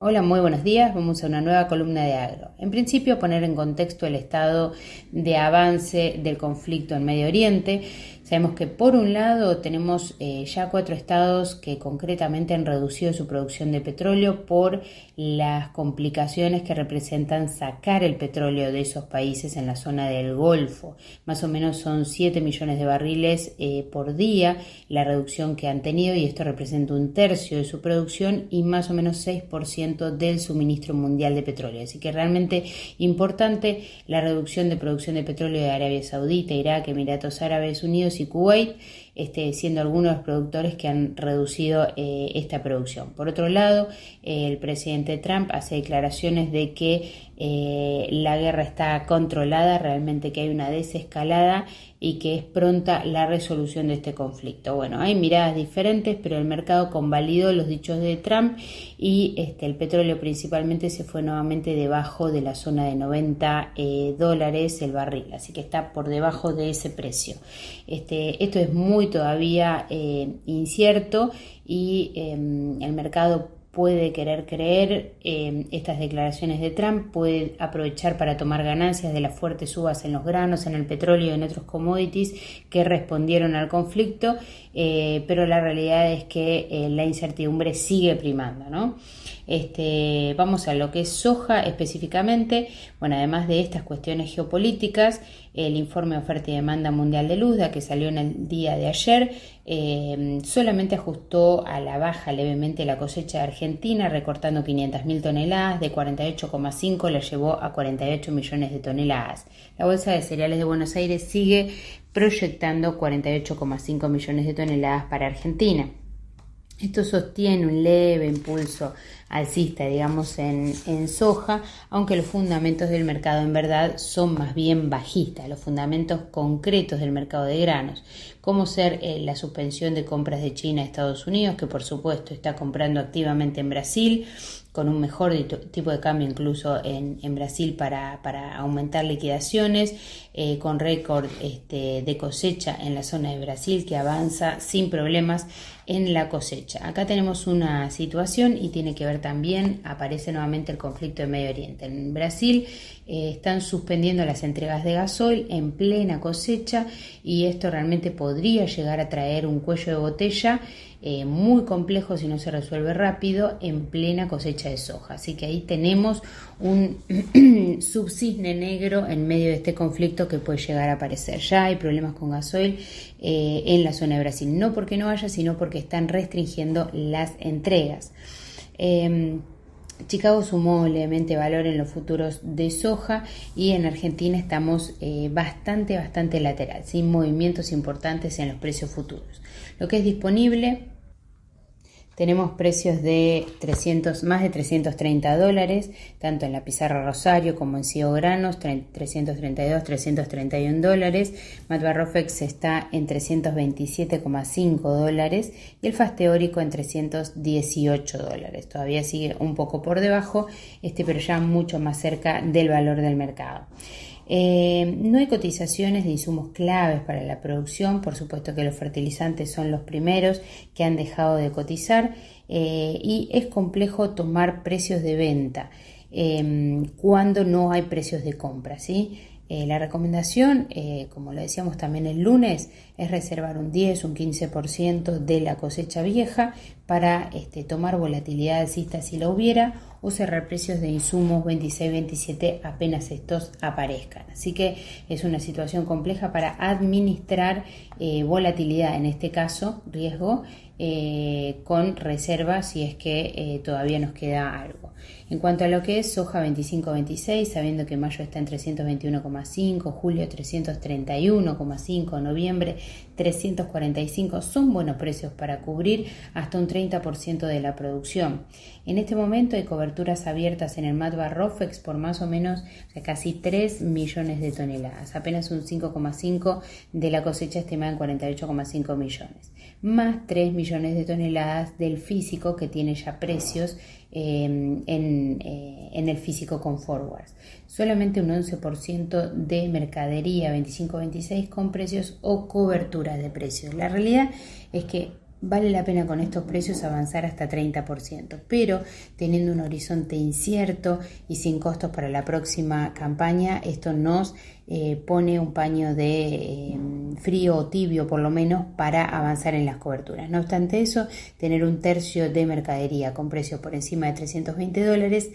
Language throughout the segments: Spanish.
Hola, muy buenos días. Vamos a una nueva columna de agro. En principio, poner en contexto el estado de avance del conflicto en Medio Oriente. Sabemos que por un lado tenemos ya 4 estados que concretamente han reducido su producción de petróleo por las complicaciones que representan sacar el petróleo de esos países en la zona del Golfo. Más o menos son 7 millones de barriles por día la reducción que han tenido, y esto representa 1/3 de su producción y más o menos 6% del suministro mundial de petróleo. Así que realmente importante la reducción de producción de petróleo de Arabia Saudita, Irak, Emiratos Árabes Unidos y Kuwait, siendo algunos de los productores que han reducido esta producción. Por otro lado, el presidente Trump hace declaraciones de que la guerra está controlada, realmente que hay una desescalada y que es pronta la resolución de este conflicto. Bueno, hay miradas diferentes, pero el mercado convalidó los dichos de Trump y el petróleo principalmente se fue nuevamente debajo de la zona de $90 el barril, así que está por debajo de ese precio. Esto es muy todavía incierto y el mercado puede querer creer estas declaraciones de Trump, puede aprovechar para tomar ganancias de las fuertes subas en los granos, en el petróleo y en otros commodities que respondieron al conflicto, pero la realidad es que la incertidumbre sigue primando, ¿no? Vamos a lo que es soja específicamente. Bueno, además de estas cuestiones geopolíticas, el informe de oferta y demanda mundial de luz, que salió en el día de ayer, solamente ajustó a la baja levemente la cosecha de Argentina, recortando 500.000 toneladas, de 48,5 la llevó a 48 millones de toneladas. La Bolsa de Cereales de Buenos Aires sigue proyectando 48,5 millones de toneladas para Argentina. Esto sostiene un leve impulso alcista, digamos, en soja, aunque los fundamentos del mercado en verdad son más bien bajistas, los fundamentos concretos del mercado de granos, como ser la suspensión de compras de China a Estados Unidos, que por supuesto está comprando activamente en Brasil, con un mejor tipo de cambio incluso en Brasil para aumentar liquidaciones, con récord de cosecha en la zona de Brasil que avanza sin problemas en la cosecha. Acá tenemos una situación y tiene que ver también, aparece nuevamente el conflicto de Medio Oriente. En Brasil están suspendiendo las entregas de gasoil en plena cosecha y esto realmente podría llegar a traer un cuello de botella muy complejo si no se resuelve rápido en plena cosecha de soja. Así que ahí tenemos un subcisne negro en medio de este conflicto que puede llegar a aparecer. Ya hay problemas con gasoil en la zona de Brasil, no porque no haya, sino porque están restringiendo las entregas. Chicago sumó levemente valor en los futuros de soja y en Argentina estamos bastante lateral, sin movimientos importantes en los precios futuros. Lo que es disponible, tenemos precios de más de $330, tanto en la pizarra Rosario como en Ciego Granos, $332, $331. Matva Rofex está en $327,5 y el FAS teórico en $318. Todavía sigue un poco por debajo, pero ya mucho más cerca del valor del mercado. No hay cotizaciones de insumos claves para la producción, por supuesto que los fertilizantes son los primeros que han dejado de cotizar y es complejo tomar precios de venta cuando no hay precios de compra, ¿sí? La recomendación, como lo decíamos también el lunes, es reservar un 10, un 15% de la cosecha vieja para tomar volatilidad alcista si la hubiera, o cerrar precios de insumos 26, 27 apenas estos aparezcan. Así que es una situación compleja para administrar volatilidad, en este caso riesgo, con reserva si es que todavía nos queda algo. En cuanto a lo que es soja 25-26, sabiendo que mayo está en 321,5, julio 331,5, noviembre 345, son buenos precios para cubrir hasta un 30% de la producción. En este momento hay coberturas abiertas en el Matva Rofex por más o menos casi 3 millones de toneladas, apenas un 5,5 de la cosecha estimada en 48,5 millones, más 3 millones de toneladas del físico que tiene ya precios en el físico con forwards. Solamente un 11% de mercadería 25-26 con precios o coberturas de precios. La realidad es que vale la pena con estos precios avanzar hasta 30%, pero teniendo un horizonte incierto y sin costos para la próxima campaña, esto nos pone un paño de frío o tibio por lo menos para avanzar en las coberturas. No obstante eso, tener un tercio de mercadería con precios por encima de $320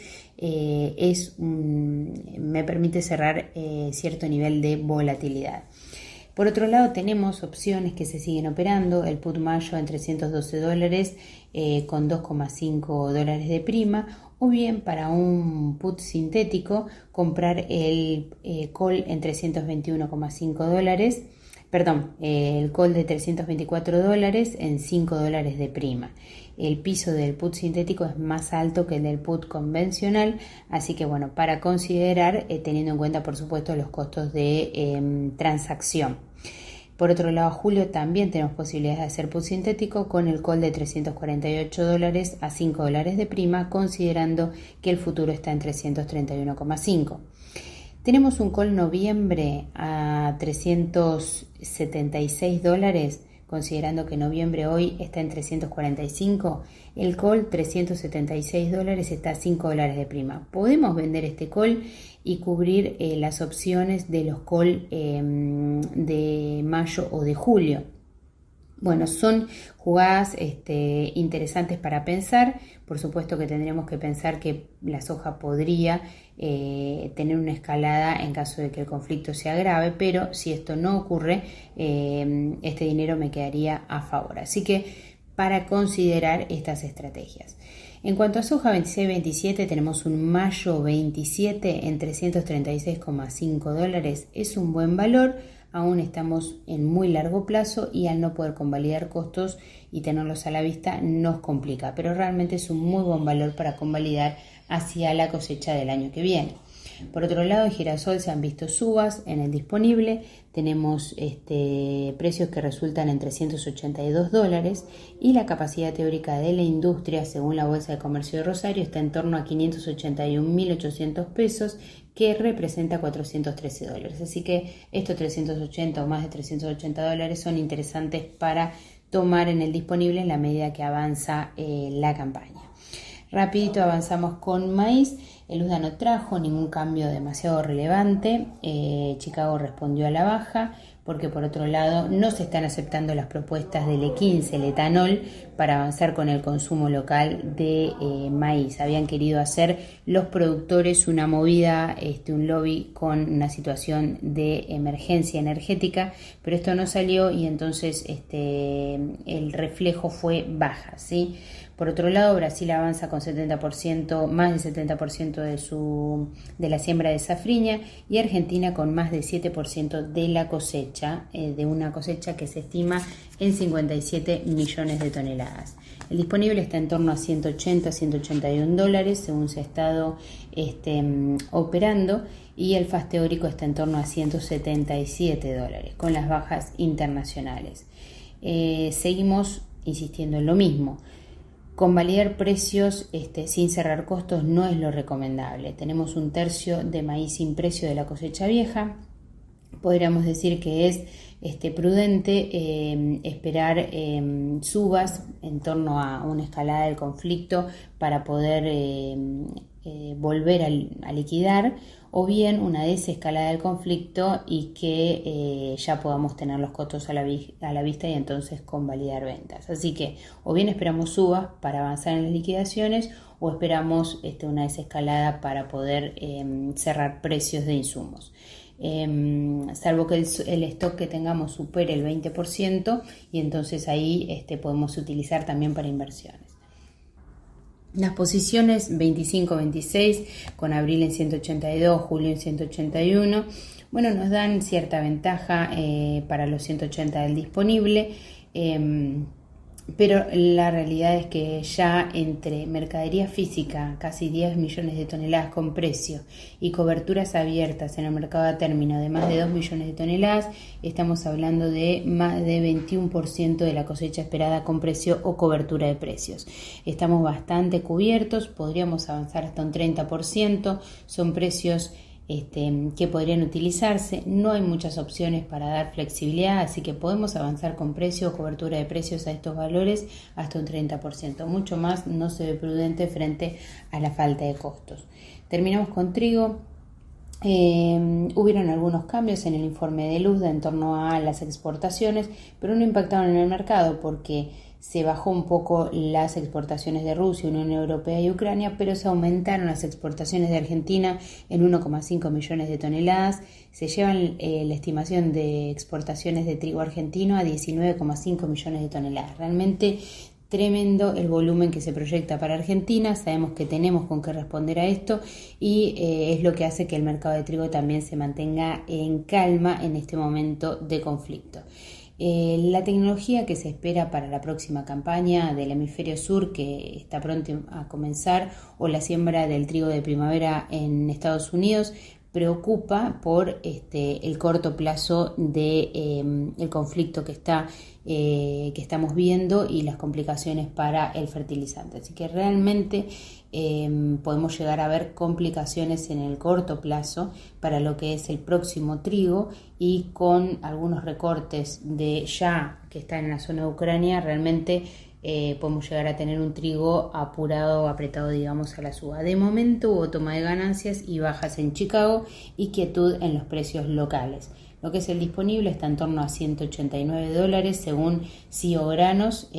me permite cerrar cierto nivel de volatilidad. Por otro lado, tenemos opciones que se siguen operando, el put mayo en $312 con $2,5 de prima, o bien para un put sintético comprar el call en $321,5, el call de $324 en $5 de prima. El piso del put sintético es más alto que el del put convencional, así que bueno, para considerar, teniendo en cuenta por supuesto los costos de transacción. Por otro lado, julio también tenemos posibilidades de hacer put sintético con el call de $348 a $5 de prima, considerando que el futuro está en 331,5. Tenemos un call noviembre a $376, considerando que noviembre hoy está en 345, el call $376 está a $5 de prima. Podemos vender este call y cubrir las opciones de los call de mayo o de julio. Bueno, son jugadas interesantes para pensar. Por supuesto que tendríamos que pensar que la soja podría tener una escalada en caso de que el conflicto se agrave, pero si esto no ocurre, este dinero me quedaría a favor. Así que para considerar estas estrategias. En cuanto a soja 26-27, tenemos un mayo 27 en $336,5. Es un buen valor. Aún estamos en muy largo plazo y al no poder convalidar costos y tenerlos a la vista nos complica, pero realmente es un muy buen valor para convalidar hacia la cosecha del año que viene. Por otro lado, en girasol se han visto subas en el disponible, tenemos precios que resultan en $382 y la capacidad teórica de la industria, según la Bolsa de Comercio de Rosario, está en torno a 581.800 pesos, que representa $413. Así que estos 380 o más de $380 son interesantes para tomar en el disponible en la medida que avanza la campaña. Rapidito avanzamos con maíz. El USDA no trajo ningún cambio demasiado relevante. Chicago respondió a la baja porque por otro lado no se están aceptando las propuestas del E15, el etanol, para avanzar con el consumo local de maíz. Habían querido hacer los productores una movida, un lobby con una situación de emergencia energética, pero esto no salió y entonces el reflejo fue baja, ¿sí? Por otro lado, Brasil avanza con 70%, más del 70% de la siembra de safriña, y Argentina con más del 7% de la cosecha, de una cosecha que se estima en 57 millones de toneladas. El disponible está en torno a 180 a $181 según se ha estado operando, y el FAS teórico está en torno a $177 con las bajas internacionales. Seguimos insistiendo en lo mismo. Convalidar precios sin cerrar costos no es lo recomendable. Tenemos un tercio de maíz sin precio de la cosecha vieja. Podríamos decir que es prudente esperar subas en torno a una escalada del conflicto para poder volver a liquidar, o bien una desescalada del conflicto y que ya podamos tener los costos a la vista y entonces convalidar ventas. Así que o bien esperamos subas para avanzar en las liquidaciones o esperamos una desescalada para poder cerrar precios de insumos. Salvo que el stock que tengamos supere el 20% y entonces ahí podemos utilizar también para inversiones. Las posiciones 25-26 con abril en 182, julio en 181, bueno, nos dan cierta ventaja para los 180 del disponible, pero la realidad es que ya entre mercadería física, casi 10 millones de toneladas con precio, y coberturas abiertas en el mercado a término de más de 2 millones de toneladas, estamos hablando de más de 21% de la cosecha esperada con precio o cobertura de precios. Estamos bastante cubiertos, podríamos avanzar hasta un 30%, son precios que podrían utilizarse. No hay muchas opciones para dar flexibilidad, así que podemos avanzar con precios, cobertura de precios a estos valores hasta un 30%. Mucho más no se ve prudente frente a la falta de costos. Terminamos con trigo. Hubieron algunos cambios en el informe de Luz en torno a las exportaciones, pero no impactaron en el mercado porque se bajó un poco las exportaciones de Rusia, Unión Europea y Ucrania, pero se aumentaron las exportaciones de Argentina en 1,5 millones de toneladas. Se llevan la estimación de exportaciones de trigo argentino a 19,5 millones de toneladas. Realmente tremendo el volumen que se proyecta para Argentina. Sabemos que tenemos con qué responder a esto y es lo que hace que el mercado de trigo también se mantenga en calma en este momento de conflicto. La tecnología que se espera para la próxima campaña del hemisferio sur, que está pronto a comenzar, o la siembra del trigo de primavera en Estados Unidos, preocupa por el corto plazo de el conflicto que estamos viendo y las complicaciones para el fertilizante. Así que realmente podemos llegar a ver complicaciones en el corto plazo para lo que es el próximo trigo, y con algunos recortes de ya que está en la zona de Ucrania, realmente podemos llegar a tener un trigo apurado, apretado, digamos, a la suba. De momento hubo toma de ganancias y bajas en Chicago y quietud en los precios locales. Lo que es el disponible está en torno a $189 según CIO Granos,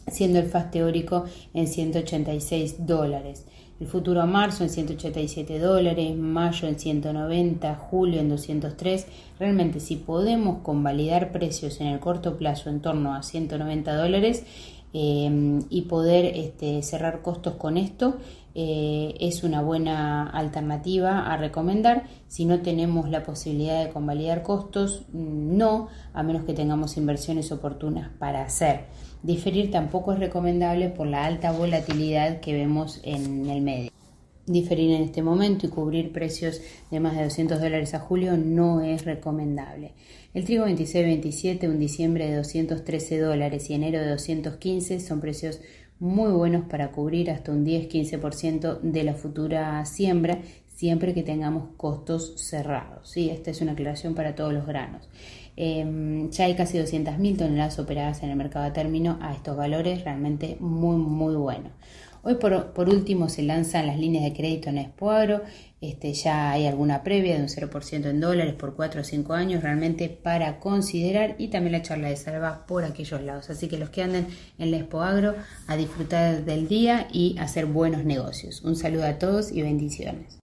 siendo el FAS teórico en $186. El futuro a marzo en $187, mayo en 190, julio en 203. Realmente, si podemos convalidar precios en el corto plazo en torno a $190 y poder cerrar costos con esto, es una buena alternativa a recomendar. Si no tenemos la posibilidad de convalidar costos, no, a menos que tengamos inversiones oportunas para hacer. Diferir tampoco es recomendable por la alta volatilidad que vemos en el medio. Diferir en este momento y cubrir precios de más de $200 a julio no es recomendable. El trigo 26-27, un diciembre de $213 y enero de 215 son precios muy buenos para cubrir hasta un 10-15% de la futura siembra, siempre que tengamos costos cerrados. ¿Sí? Esta es una aclaración para todos los granos. Ya hay casi 200.000 toneladas operadas en el mercado a término a estos valores, realmente muy muy bueno. Hoy por último se lanzan las líneas de crédito en Expoagro. Ya hay alguna previa de un 0% en dólares por 4 o 5 años, realmente para considerar, y también la charla de salva por aquellos lados. Así que los que anden en la Expoagro, a disfrutar del día y hacer buenos negocios. Un saludo a todos y bendiciones.